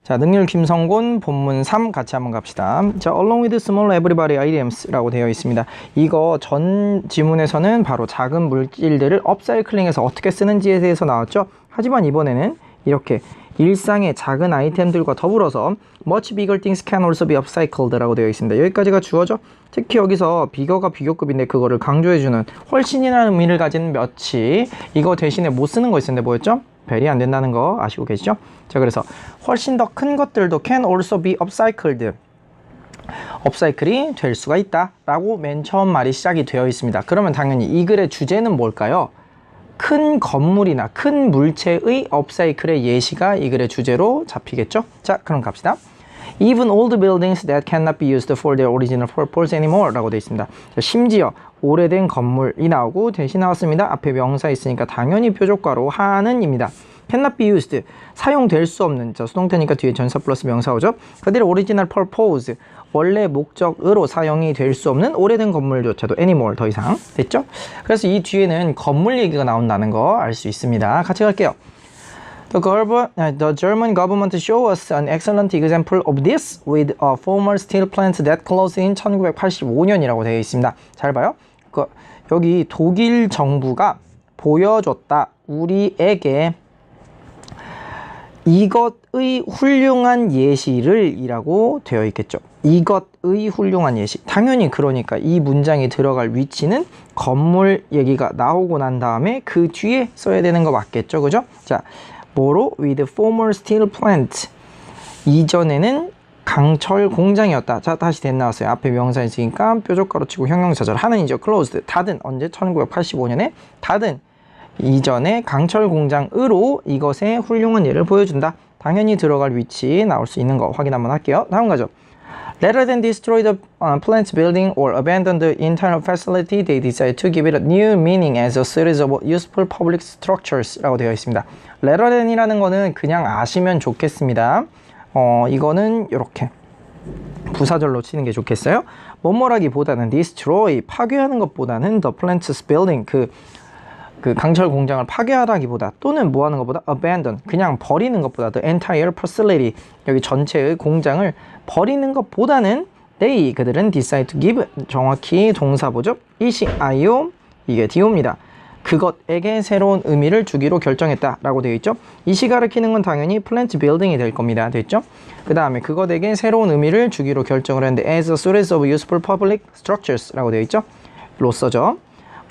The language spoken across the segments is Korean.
자, 능률 김성곤 본문 3 같이 한번 갑시다. 자, along with small everybody items 라고 되어 있습니다. 이거 전 지문에서는 바로 작은 물질들을 업사이클링해서 어떻게 쓰는지에 대해서 나왔죠. 하지만 이번에는 이렇게 일상의 작은 아이템들과 더불어서 much bigger things can also be upcycled 라고 되어 있습니다. 여기까지가 주어죠. 특히 여기서 비거가 비교급인데 그거를 강조해주는 훨씬이라는 의미를 가진 much, 이거 대신에 못 쓰는 거 있었는데 뭐였죠? 벨이 안 된다는 거 아시고 계시죠? 자, 그래서 훨씬 더 큰 것들도 can also be upcycled, 업사이클이 될 수가 있다 라고 맨 처음 말이 시작이 되어 있습니다. 그러면 당연히 이 글의 주제는 뭘까요? 큰 건물이나 큰 물체의 업사이클의 예시가 이 글의 주제로 잡히겠죠? 자, 그럼 갑시다. Even old buildings that cannot be used for their original purpose anymore 라고 되어 있습니다. 자, 심지어 오래된 건물이 나오고 대신 나왔습니다. 앞에 명사 있으니까 당연히 표적과로 하는입니다. cannot be used, 사용될 수 없는, 자, 수동태니까 뒤에 전사 플러스 명사 오죠. 그들의 original purpose, 원래 목적으로 사용이 될 수 없는 오래된 건물조차도 anymore, 더 이상 됐죠? 그래서 이 뒤에는 건물 얘기가 나온다는 거 알 수 있습니다. 같이 갈게요. The German government showed us an excellent example of this with a former steel plant that closed in 1985년이라고 되어 있습니다. 잘 봐요. 여기 독일 정부가 보여줬다. 우리에게 이것의 훌륭한 예시를 이라고 되어 있겠죠. 이것의 훌륭한 예시. 당연히 그러니까 이 문장에 들어갈 위치는 건물 얘기가 나오고 난 다음에 그 뒤에 써야 되는 거 맞겠죠. 그죠? 자, 뭐로? With former steel plant. 이전에는 강철 공장이었다. 자, 다시 된 나왔어요. 앞에 명사 있으니까 뾰족가로 치고 형용사절. 하는이죠. closed. 닫은. 언제? 1985년에 닫은. 이전에 강철 공장으로 이것의 훌륭한 예를 보여준다. 당연히 들어갈 위치 나올 수 있는 거 확인 한번 할게요. 다음 가죠. Rather than destroy the plant building or abandon the entire facility, they decided to give it a new meaning as a series of useful public structures 라고 되어 있습니다. Rather than이라는 거는 그냥 아시면 좋겠습니다. 이거는 이렇게 부사절로 치는 게 좋겠어요. 뭐뭐라기보다는 destroy, 파괴하는 것보다는 the plant's building, 그 강철 공장을 파괴하다기보다, 또는 뭐 하는 것보다 abandon, 그냥 버리는 것보다 the entire facility, 여기 전체의 공장을 버리는 것보다는 they, 그들은 decide to give, 정확히 동사보죠. 이시 아이오, 이게 do입니다. 그것에게 새로운 의미를 주기로 결정했다 라고 되어 있죠. 이시 가리키는 건 당연히 plant building이 될 겁니다. 됐죠? 그 다음에 그것에게 새로운 의미를 주기로 결정을 했는데 as a series of useful public structures 라고 되어 있죠. 로서죠.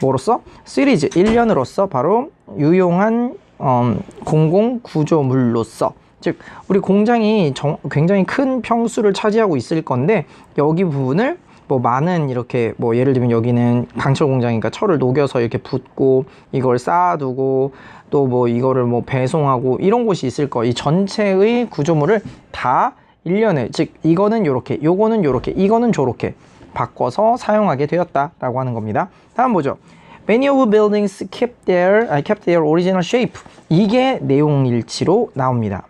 뭐로서? 시리즈, 1년으로서 바로 유용한 공공구조물로서, 즉 우리 공장이 굉장히 큰 평수를 차지하고 있을 건데 여기 부분을 뭐 많은 이렇게 뭐 예를 들면 여기는 강철 공장이니까 철을 녹여서 이렇게 붓고 이걸 쌓아두고 또 뭐 이거를 뭐 배송하고 이런 곳이 있을 거, 이 전체의 구조물을 다 1년에, 즉 이거는 요렇게, 요거는 요렇게, 이거는 저렇게 바꿔서 사용하게 되었다라고 하는 겁니다. 다음 보죠. Many of buildings kept their original shape. 이게 내용일치로 나옵니다.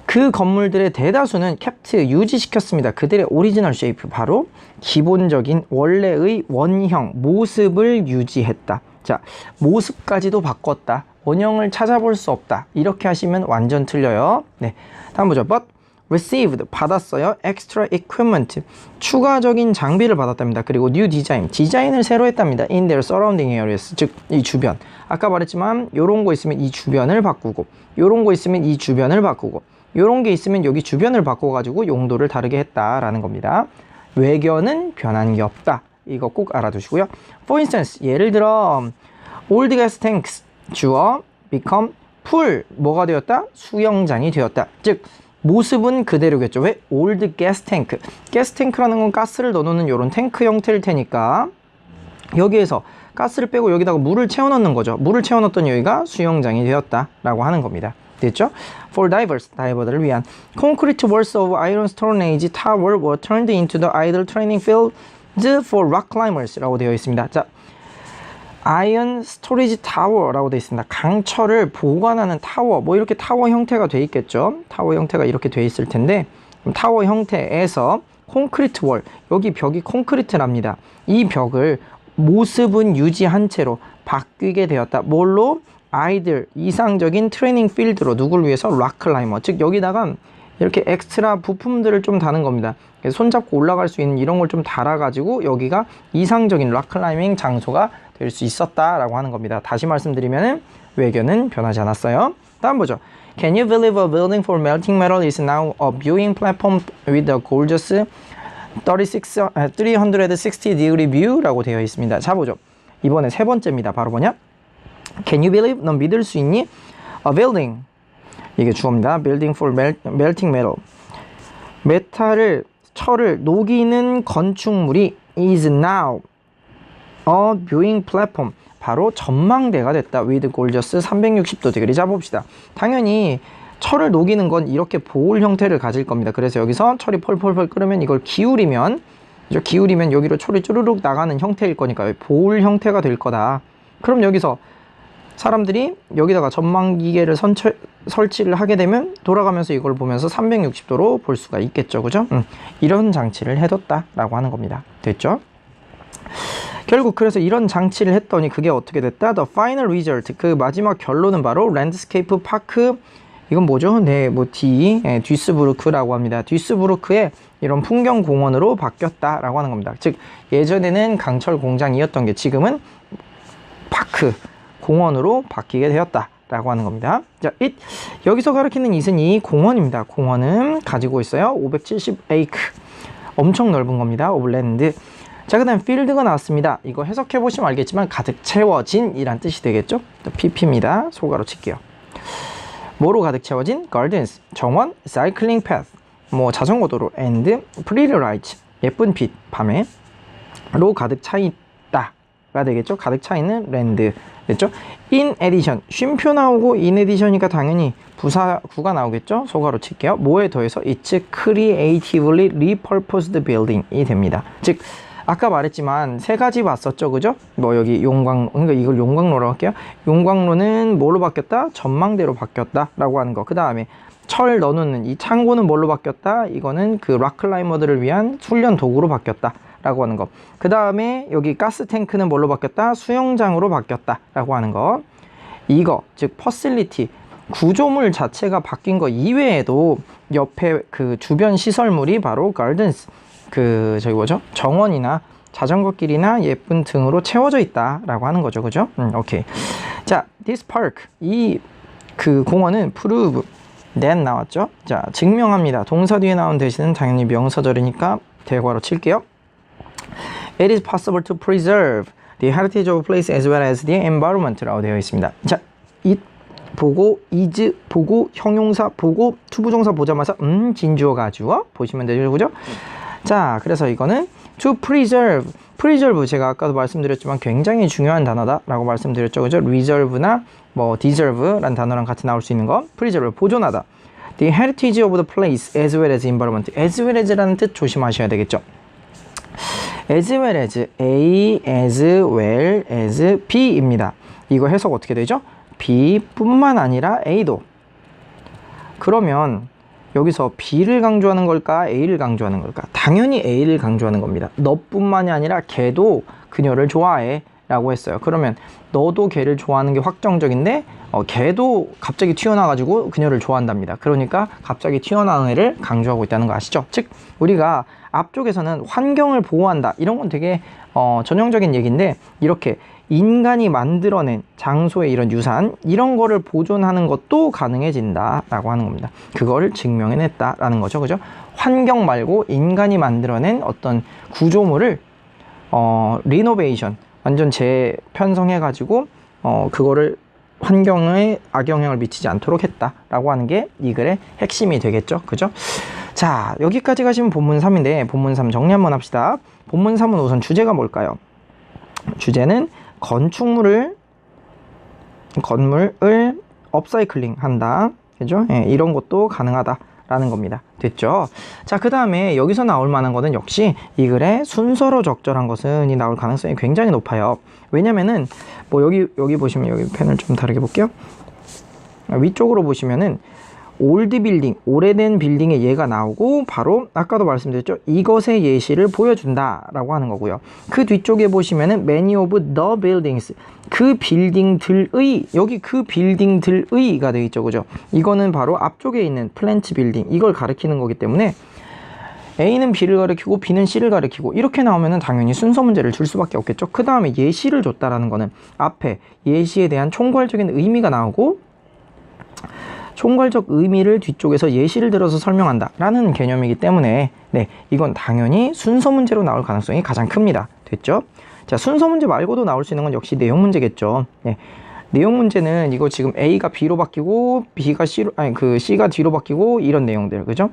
그 건물들의 대다수는 kept, 유지시켰습니다. 그들의 original shape, 바로 기본적인 원래의 원형, 모습을 유지했다. 자, 모습까지도 바꿨다. 원형을 찾아볼 수 없다. 이렇게 하시면 완전 틀려요. 네, 다음 보죠. But received, 받았어요. extra equipment, 추가적인 장비를 받았답니다. 그리고 new design, 디자인을 새로 했답니다. in their surrounding areas, 즉 이 주변. 아까 말했지만 요런 거 있으면 이 주변을 바꾸고, 요런 거 있으면 이 주변을 바꾸고, 요런 게 있으면 여기 주변을 바꿔가지고 용도를 다르게 했다라는 겁니다. 외견은 변한 게 없다. 이거 꼭 알아두시고요. For instance, 예를 들어 old gas tanks, 주어 become full, 뭐가 되었다? 수영장이 되었다. 즉 모습은 그대로겠죠. 왜? old gas tank. 가스 탱크라는 건 가스를 넣어놓는 이런 탱크 형태일 테니까 여기에서 가스를 빼고 여기다가 물을 채워넣는 거죠. 물을 채워넣었더니 여기가 수영장이 되었다라고 하는 겁니다. 됐죠? For divers, 다이버들을 위한. Concrete walls of iron storage tower were turned into the idle training field for rock climbers 라고 되어 있습니다. 자, 아이언 스토리지 타워라고 되어 있습니다. 강철을 보관하는 타워, 뭐 이렇게 타워 형태가 되어 있겠죠. 타워 형태가 이렇게 되어 있을 텐데, 타워 형태에서 콘크리트 월, 여기 벽이 콘크리트랍니다. 이 벽을 모습은 유지한 채로 바뀌게 되었다. 뭘로? 아이들 이상적인 트레이닝 필드로 누굴 위해서 락클라이머, 즉 여기다가 이렇게 엑스트라 부품들을 좀 다는 겁니다. 손잡고 올라갈 수 있는 이런 걸 좀 달아가지고 여기가 이상적인 락클라이밍 장소가 될 수 있었다라고 하는 겁니다. 다시 말씀드리면 외견은 변하지 않았어요. 다음 보죠. Can you believe a building for melting metal is now a viewing platform with a gorgeous 360 degree view? 라고 되어 있습니다. 자 보죠. 이번에 세 번째입니다. 바로 뭐냐? Can you believe? 넌 믿을 수 있니? A building, 이게 주어입니다. Building for melting metal, 철을 녹이는 건축물이 is now a viewing platform, 바로 전망대가 됐다. with gorgeous 360도 degree. 자 봅시다. 당연히 철을 녹이는 건 이렇게 보울 형태를 가질 겁니다. 그래서 여기서 철이 펄펄펄 끓으면 이걸 기울이면 여기로 철이 쭈르륵 나가는 형태일 거니까 보울 형태가 될 거다. 그럼 여기서 사람들이 여기다가 전망기계를 설치를 하게 되면 돌아가면서 이걸 보면서 360도로 볼 수가 있겠죠. 그죠? 이런 장치를 해뒀다라고 하는 겁니다. 됐죠? 결국 그래서 이런 장치를 했더니 그게 어떻게 됐다? The final result, 그 마지막 결론은 바로 랜드스케이프 파크, 이건 뭐죠? 네, 뭐 듀스부르크라고 합니다. 듀스부르크의 이런 풍경 공원으로 바뀌었다라고 하는 겁니다. 즉 예전에는 강철 공장이었던 게 지금은 파크, 공원으로 바뀌게 되었다라고 하는 겁니다. 자, 여기서 가리키는 이은 이 공원입니다. 공원은 가지고 있어요 570에이크, 엄청 넓은 겁니다. 오브 랜드. 자, 그 다음 필드가 나왔습니다. 이거 해석해 보시면 알겠지만 가득 채워진 이란 뜻이 되겠죠. pp입니다. 소가로 칠게요. 뭐로 가득 채워진? gardens, 정원, cycling path, 뭐 자전거 도로, and pretty lights, 예쁜 빛, 밤에 로 가득 차 있다가 되겠죠. 가득 차 있는 랜드 됐죠. in addition, 쉼표 나오고 in addition이니까 당연히 부사구가 나오겠죠. 소가로 칠게요. 뭐에 더해서 it's creatively repurposed building이 됩니다. 즉 아까 말했지만 세 가지 봤었죠. 그죠? 뭐 여기 그러니까 이걸 용광로라고 할게요. 용광로는 뭐로 바뀌었다? 전망대로 바뀌었다 라고 하는 거. 그 다음에 철 넣어놓는 이 창고는 뭘로 바뀌었다? 이거는 그 락클라이머들을 위한 훈련 도구로 바뀌었다 라고 하는 거. 그 다음에 여기 가스 탱크는 뭘로 바뀌었다? 수영장으로 바뀌었다 라고 하는 거. 이거 즉 퍼실리티, 구조물 자체가 바뀐 거 이외에도 옆에 그 주변 시설물이 바로 가든스, 저기 뭐죠? 정원이나 자전거 길이나 예쁜 등으로 채워져 있다라고 하는 거죠. 그죠? 오케이. 자, this park, 이 그 공원은 prove that 나왔죠? 자, 증명합니다. 동사 뒤에 나온 대신은 당연히 명사절이니까 대괄호 칠게요. It is possible to preserve the heritage of a place as well as the environment라고 되어 있습니다. 자, it 보고, is 보고, 형용사 보고, 투부정사 보자마자 진주어가 주어 보시면 되죠. 그죠? 자, 그래서 이거는 to preserve, 제가 아까도 말씀드렸지만 굉장히 중요한 단어다 라고 말씀드렸죠. 그죠? reserve나 뭐 deserve 란 단어랑 같이 나올 수 있는 거. preserve, 보존하다. the heritage of the place as well as environment, as well as 라는 뜻 조심하셔야 되겠죠. as well as, A as well as B입니다. 이거 해석 어떻게 되죠? B뿐만 아니라 A도. 그러면 여기서 B를 강조하는 걸까? A를 강조하는 걸까? 당연히 A를 강조하는 겁니다. 너뿐만이 아니라 걔도 그녀를 좋아해 라고 했어요. 그러면 너도 걔를 좋아하는 게 확정적인데 걔도 갑자기 튀어나와가지고 그녀를 좋아한답니다. 그러니까 갑자기 튀어나온 애를 강조하고 있다는 거 아시죠? 즉 우리가 앞쪽에서는 환경을 보호한다 이런 건 되게 전형적인 얘기인데, 이렇게 인간이 만들어낸 장소의 이런 유산 이런 거를 보존하는 것도 가능해진다 라고 하는 겁니다. 그거를 증명해냈다 라는 거죠. 그죠? 환경 말고 인간이 만들어낸 어떤 구조물을 리노베이션, 완전 재편성해 가지고 그거를 환경에 악영향을 미치지 않도록 했다 라고 하는 게 이 글의 핵심이 되겠죠. 그죠? 자, 여기까지 가시면 본문 3인데 본문 3 정리 한번 합시다. 본문 3은 우선 주제가 뭘까요? 주제는 건물을 업사이클링 한다. 그죠? 예, 이런 것도 가능하다 라는 겁니다. 됐죠? 자, 그 다음에 여기서 나올 만한 거는 역시 이 글의 순서로 적절한 것은 이 나올 가능성이 굉장히 높아요. 왜냐면은 뭐 여기 보시면, 여기 펜을 좀 다르게 볼게요. 위쪽으로 보시면은 올드 빌딩, 오래된 빌딩의 예가 나오고 바로 아까도 말씀드렸죠. 이것의 예시를 보여준다 라고 하는 거고요. 그 뒤쪽에 보시면은 many of the buildings, 그 빌딩들의, 여기 그 빌딩들의가 되어 있죠. 그죠? 이거는 바로 앞쪽에 있는 플랜트 빌딩, 이걸 가리키는 거기 때문에 A는 B를 가리키고 B는 C를 가리키고 이렇게 나오면은 당연히 순서 문제를 줄 수밖에 없겠죠. 그 다음에 예시를 줬다라는 거는 앞에 예시에 대한 총괄적인 의미가 나오고 총괄적 의미를 뒤쪽에서 예시를 들어서 설명한다 라는 개념이기 때문에 네, 이건 당연히 순서 문제로 나올 가능성이 가장 큽니다. 됐죠? 자, 순서 문제 말고도 나올 수 있는 건 역시 내용 문제겠죠. 네. 내용 문제는 이거 지금 A가 B로 바뀌고 B가 C로, 아니 그 C가 D로 바뀌고 이런 내용들, 그죠?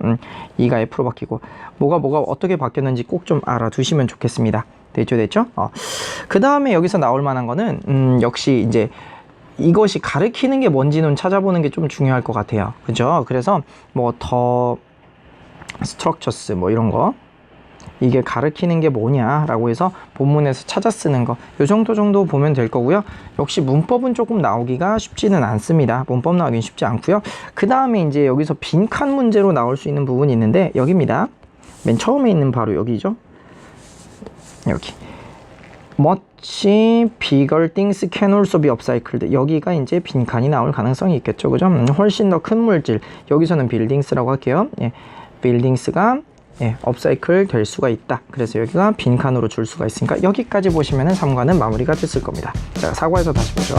E가 F로 바뀌고 뭐가 어떻게 바뀌었는지 꼭 좀 알아두시면 좋겠습니다. 됐죠? 그 다음에 여기서 나올 만한 거는 역시 이제 이것이 가리키는 게 뭔지는 찾아보는 게 좀 중요할 것 같아요. 그죠? 그래서 뭐 더 스트럭처스 뭐 이런 거, 이게 가리키는 게 뭐냐라고 해서 본문에서 찾아 쓰는 거, 요 정도 보면 될 거고요. 역시 문법은 조금 나오기가 쉽지는 않습니다. 문법 나오긴 쉽지 않고요. 그 다음에 이제 여기서 빈칸 문제로 나올 수 있는 부분이 있는데 여기입니다. 맨 처음에 있는 바로 여기죠. 여기 much bigger things can also be upcycled. 여기가 이제 빈칸이 나올 가능성이 있겠죠. 그죠? 훨씬 더 큰 물질, 여기서는 buildings라고 할게요. 예, buildings가 업사이클 될 수가 있다. 그래서 여기가 빈칸으로 줄 수가 있으니까 여기까지 보시면은 3과는 마무리가 됐을 겁니다. 자, 4과에서 다시 보죠.